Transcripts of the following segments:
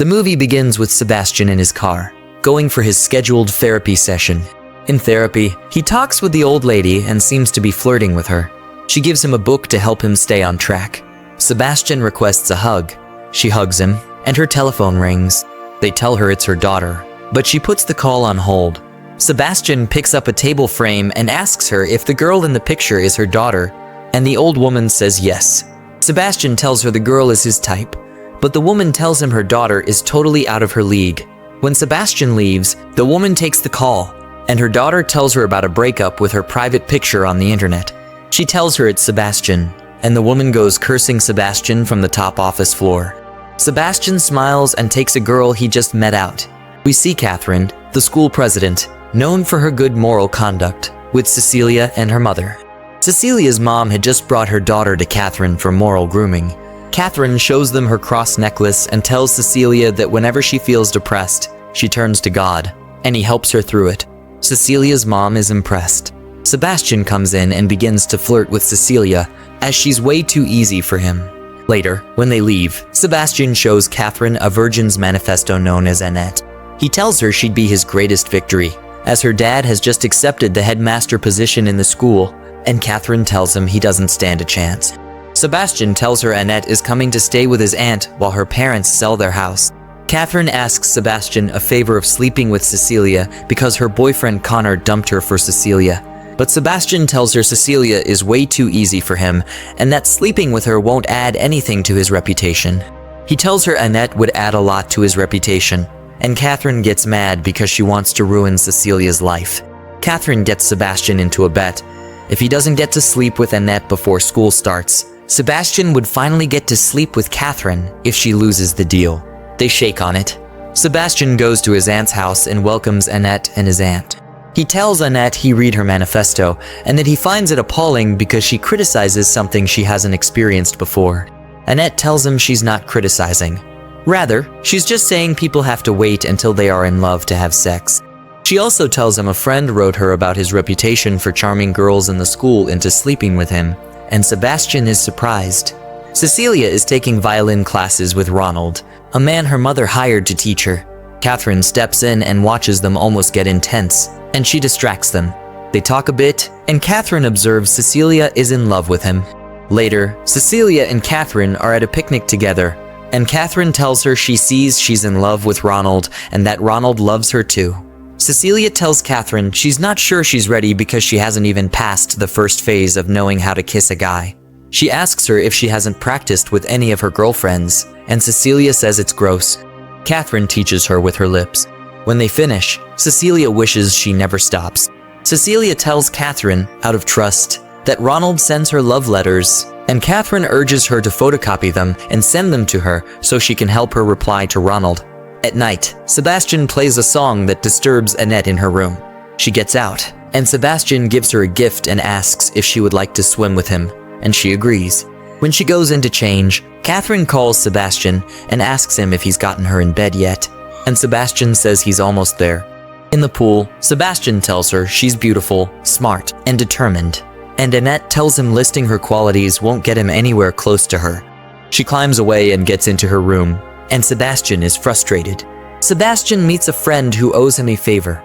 The movie begins with Sebastian in his car, going for his scheduled therapy session. In therapy, he talks with the old lady and seems to be flirting with her. She gives him a book to help him stay on track. Sebastian requests a hug. She hugs him, and her telephone rings. They tell her it's her daughter, but she puts the call on hold. Sebastian picks up a table frame and asks her if the girl in the picture is her daughter, and the old woman says yes. Sebastian tells her the girl is his type, but the woman tells him her daughter is totally out of her league. When Sebastian leaves, the woman takes the call, and her daughter tells her about a breakup with her private picture on the internet. She tells her it's Sebastian, and the woman goes cursing Sebastian from the top office floor. Sebastian smiles and takes a girl he just met out. We see Kathryn, the school president, known for her good moral conduct, with Cecilia and her mother. Cecilia's mom had just brought her daughter to Kathryn for moral grooming. Kathryn shows them her cross necklace and tells Cecilia that whenever she feels depressed, she turns to God, and he helps her through it. Cecilia's mom is impressed. Sebastian comes in and begins to flirt with Cecilia, as she's way too easy for him. Later, when they leave, Sebastian shows Kathryn a Virgin's manifesto known as Enact. He tells her she'd be his greatest victory, as her dad has just accepted the headmaster position in the school, and Kathryn tells him he doesn't stand a chance. Sebastian tells her Annette is coming to stay with his aunt while her parents sell their house. Kathryn asks Sebastian a favor of sleeping with Cecilia because her boyfriend Connor dumped her for Cecilia. But Sebastian tells her Cecilia is way too easy for him and that sleeping with her won't add anything to his reputation. He tells her Annette would add a lot to his reputation, and Kathryn gets mad because she wants to ruin Cecilia's life. Kathryn gets Sebastian into a bet. If he doesn't get to sleep with Annette before school starts, Sebastian would finally get to sleep with Kathryn if she loses the deal. They shake on it. Sebastian goes to his aunt's house and welcomes Annette and his aunt. He tells Annette he read her manifesto and that he finds it appalling because she criticizes something she hasn't experienced before. Annette tells him she's not criticizing. Rather, she's just saying people have to wait until they are in love to have sex. She also tells him a friend wrote her about his reputation for charming girls in the school into sleeping with him, and Sebastian is surprised. Cecilia is taking violin classes with Ronald, a man her mother hired to teach her. Kathryn steps in and watches them almost get intense, and she distracts them. They talk a bit, and Kathryn observes Cecilia is in love with him. Later, Cecilia and Kathryn are at a picnic together, and Kathryn tells her she sees she's in love with Ronald and that Ronald loves her too. Cecilia tells Kathryn she's not sure she's ready because she hasn't even passed the first phase of knowing how to kiss a guy. She asks her if she hasn't practiced with any of her girlfriends, and Cecilia says it's gross. Kathryn teaches her with her lips. When they finish, Cecilia wishes she never stops. Cecilia tells Kathryn, out of trust, that Ronald sends her love letters, and Kathryn urges her to photocopy them and send them to her so she can help her reply to Ronald. At night, Sebastian plays a song that disturbs Annette in her room. She gets out, and Sebastian gives her a gift and asks if she would like to swim with him, and she agrees. When she goes in to change, Kathryn calls Sebastian and asks him if he's gotten her in bed yet, and Sebastian says he's almost there. In the pool, Sebastian tells her she's beautiful, smart, and determined, and Annette tells him listing her qualities won't get him anywhere close to her. She climbs away and gets into her room, and Sebastian is frustrated. Sebastian meets a friend who owes him a favor,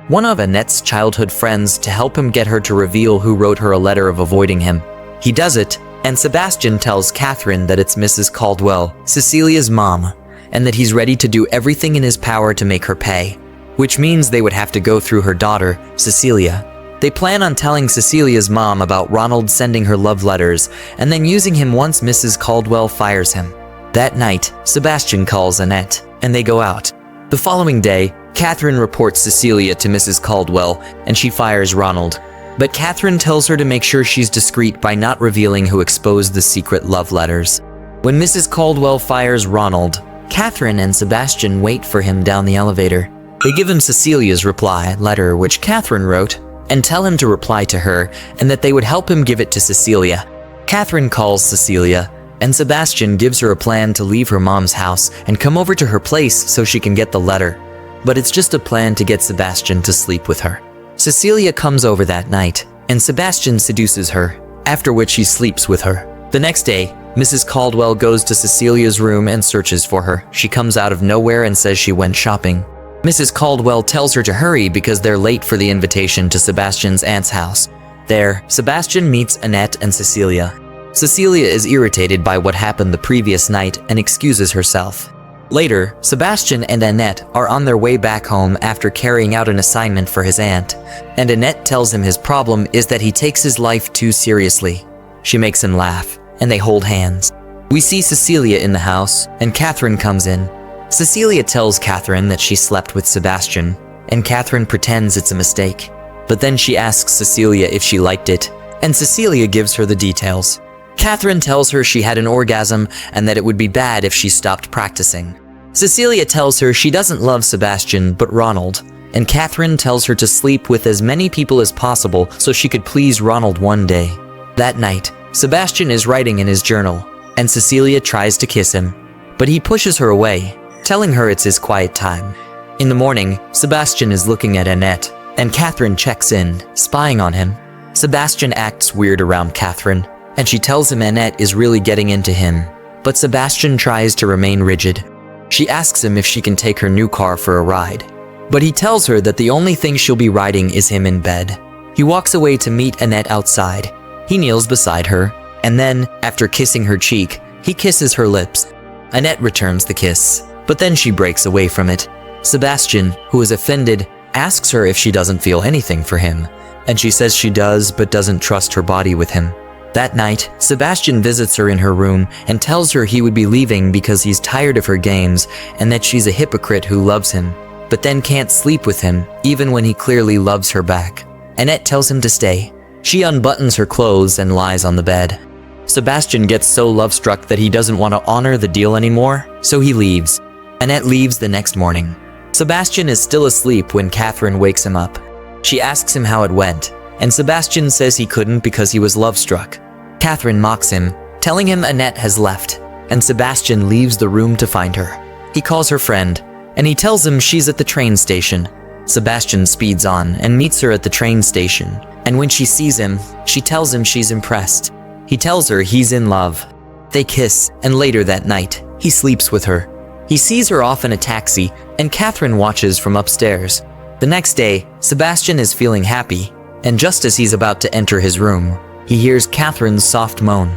one of Annette's childhood friends, to help him get her to reveal who wrote her a letter of avoiding him. He does it, and Sebastian tells Kathryn that it's Mrs. Caldwell, Cecilia's mom, and that he's ready to do everything in his power to make her pay, which means they would have to go through her daughter, Cecilia. They plan on telling Cecilia's mom about Ronald sending her love letters and then using him once Mrs. Caldwell fires him. That night, Sebastian calls Annette, and they go out. The following day, Kathryn reports Cecilia to Mrs. Caldwell, and she fires Ronald. But Kathryn tells her to make sure she's discreet by not revealing who exposed the secret love letters. When Mrs. Caldwell fires Ronald, Kathryn and Sebastian wait for him down the elevator. They give him Cecilia's reply letter, which Kathryn wrote, and tell him to reply to her, and that they would help him give it to Cecilia. Kathryn calls Cecilia, and Sebastian gives her a plan to leave her mom's house and come over to her place so she can get the letter. But it's just a plan to get Sebastian to sleep with her. Cecilia comes over that night, and Sebastian seduces her, after which he sleeps with her. The next day, Mrs. Caldwell goes to Cecilia's room and searches for her. She comes out of nowhere and says she went shopping. Mrs. Caldwell tells her to hurry because they're late for the invitation to Sebastian's aunt's house. There, Sebastian meets Annette and Cecilia. Cecilia is irritated by what happened the previous night and excuses herself. Later, Sebastian and Annette are on their way back home after carrying out an assignment for his aunt, and Annette tells him his problem is that he takes his life too seriously. She makes him laugh, and they hold hands. We see Cecilia in the house, and Katherine comes in. Cecilia tells Katherine that she slept with Sebastian, and Katherine pretends it's a mistake. But then she asks Cecilia if she liked it, and Cecilia gives her the details. Katherine tells her she had an orgasm and that it would be bad if she stopped practicing. Cecilia tells her she doesn't love Sebastian but Ronald, and Katherine tells her to sleep with as many people as possible so she could please Ronald one day. That night, Sebastian is writing in his journal, and Cecilia tries to kiss him, but he pushes her away, telling her it's his quiet time. In the morning, Sebastian is looking at Annette, and Katherine checks in, spying on him. Sebastian acts weird around Katherine, and she tells him Annette is really getting into him, but Sebastian tries to remain rigid. She asks him if she can take her new car for a ride, but he tells her that the only thing she'll be riding is him in bed. He walks away to meet Annette outside. He kneels beside her, and then, after kissing her cheek, he kisses her lips. Annette returns the kiss, but then she breaks away from it. Sebastian, who is offended, asks her if she doesn't feel anything for him, and she says she does but doesn't trust her body with him. That night, Sebastian visits her in her room and tells her he would be leaving because he's tired of her games and that she's a hypocrite who loves him, but then can't sleep with him even when he clearly loves her back. Annette tells him to stay. She unbuttons her clothes and lies on the bed. Sebastian gets so love-struck that he doesn't want to honor the deal anymore, so he leaves. Annette leaves the next morning. Sebastian is still asleep when Katherine wakes him up. She asks him how it went, and Sebastian says he couldn't because he was love-struck. Katherine mocks him, telling him Annette has left, and Sebastian leaves the room to find her. He calls her friend, and he tells him she's at the train station. Sebastian speeds on and meets her at the train station, and when she sees him, she tells him she's impressed. He tells her he's in love. They kiss, and later that night, he sleeps with her. He sees her off in a taxi, and Katherine watches from upstairs. The next day, Sebastian is feeling happy, and just as he's about to enter his room, he hears Katherine's soft moan.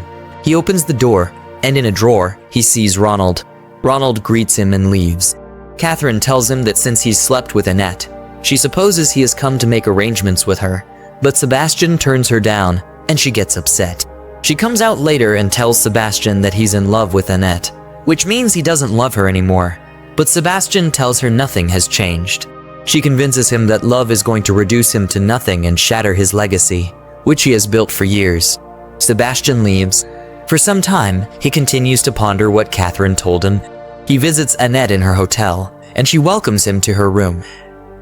He opens the door, and in a drawer, he sees Ronald. Ronald greets him and leaves. Katherine tells him that since he's slept with Annette, she supposes he has come to make arrangements with her, but Sebastian turns her down, and she gets upset. She comes out later and tells Sebastian that he's in love with Annette, which means he doesn't love her anymore, but Sebastian tells her nothing has changed. She convinces him that love is going to reduce him to nothing and shatter his legacy, which he has built for years. Sebastian leaves. For some time, he continues to ponder what Katherine told him. He visits Annette in her hotel, and she welcomes him to her room.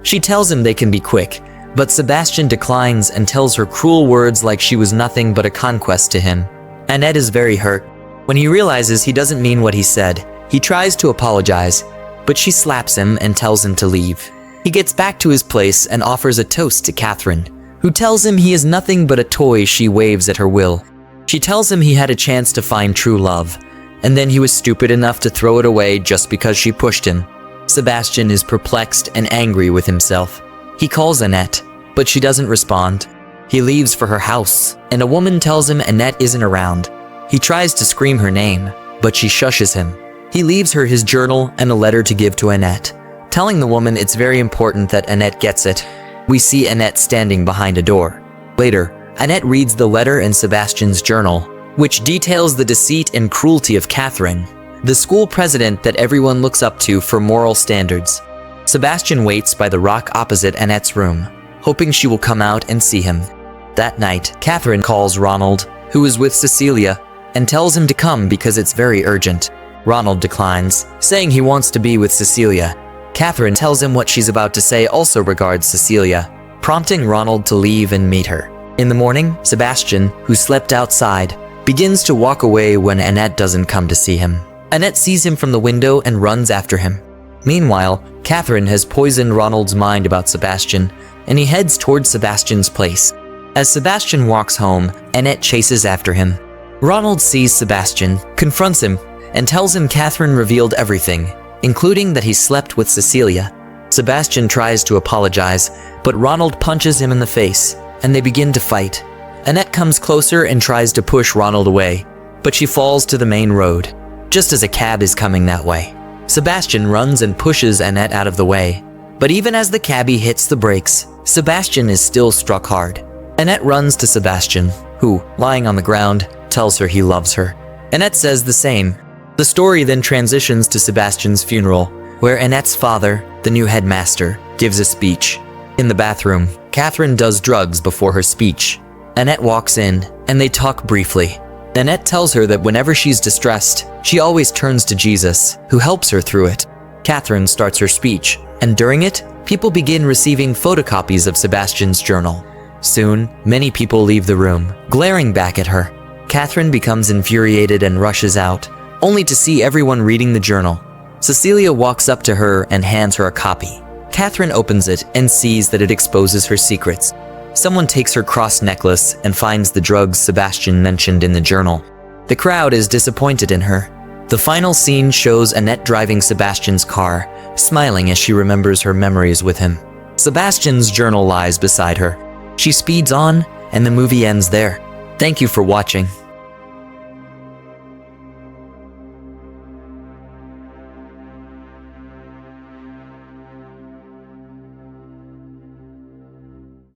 She tells him they can be quick, but Sebastian declines and tells her cruel words like she was nothing but a conquest to him. Annette is very hurt. When he realizes he doesn't mean what he said, he tries to apologize, but she slaps him and tells him to leave. He gets back to his place and offers a toast to Katherine, who tells him he is nothing but a toy she waves at her will. She tells him he had a chance to find true love, and then he was stupid enough to throw it away just because she pushed him. Sebastian is perplexed and angry with himself. He calls Annette, but she doesn't respond. He leaves for her house, and a woman tells him Annette isn't around. He tries to scream her name, but she shushes him. He leaves her his journal and a letter to give to Annette, telling the woman it's very important that Annette gets it. We see Annette standing behind a door. Later, Annette reads the letter in Sebastian's journal, which details the deceit and cruelty of Katherine, the school president that everyone looks up to for moral standards. Sebastian waits by the rock opposite Annette's room, hoping she will come out and see him. That night, Katherine calls Ronald, who is with Cecilia, and tells him to come because it's very urgent. Ronald declines, saying he wants to be with Cecilia. Katherine tells him what she's about to say also regards Cecilia, prompting Ronald to leave and meet her. In the morning, Sebastian, who slept outside, begins to walk away when Annette doesn't come to see him. Annette sees him from the window and runs after him. Meanwhile, Katherine has poisoned Ronald's mind about Sebastian, and he heads towards Sebastian's place. As Sebastian walks home, Annette chases after him. Ronald sees Sebastian, confronts him, and tells him Katherine revealed everything, including that he slept with Cecilia. Sebastian tries to apologize, but Ronald punches him in the face, and they begin to fight. Annette comes closer and tries to push Ronald away, but she falls to the main road, just as a cab is coming that way. Sebastian runs and pushes Annette out of the way, but even as the cabbie hits the brakes, Sebastian is still struck hard. Annette runs to Sebastian, who, lying on the ground, tells her he loves her. Annette says the same. The story then transitions to Sebastian's funeral, where Annette's father, the new headmaster, gives a speech. In the bathroom, Katherine does drugs before her speech. Annette walks in, and they talk briefly. Annette tells her that whenever she's distressed, she always turns to Jesus, who helps her through it. Katherine starts her speech, and during it, people begin receiving photocopies of Sebastian's journal. Soon, many people leave the room, glaring back at her. Katherine becomes infuriated and rushes out, only to see everyone reading the journal. Cecilia walks up to her and hands her a copy. Katherine opens it and sees that it exposes her secrets. Someone takes her cross necklace and finds the drugs Sebastian mentioned in the journal. The crowd is disappointed in her. The final scene shows Annette driving Sebastian's car, smiling as she remembers her memories with him. Sebastian's journal lies beside her. She speeds on, and the movie ends there. Thank you for watching.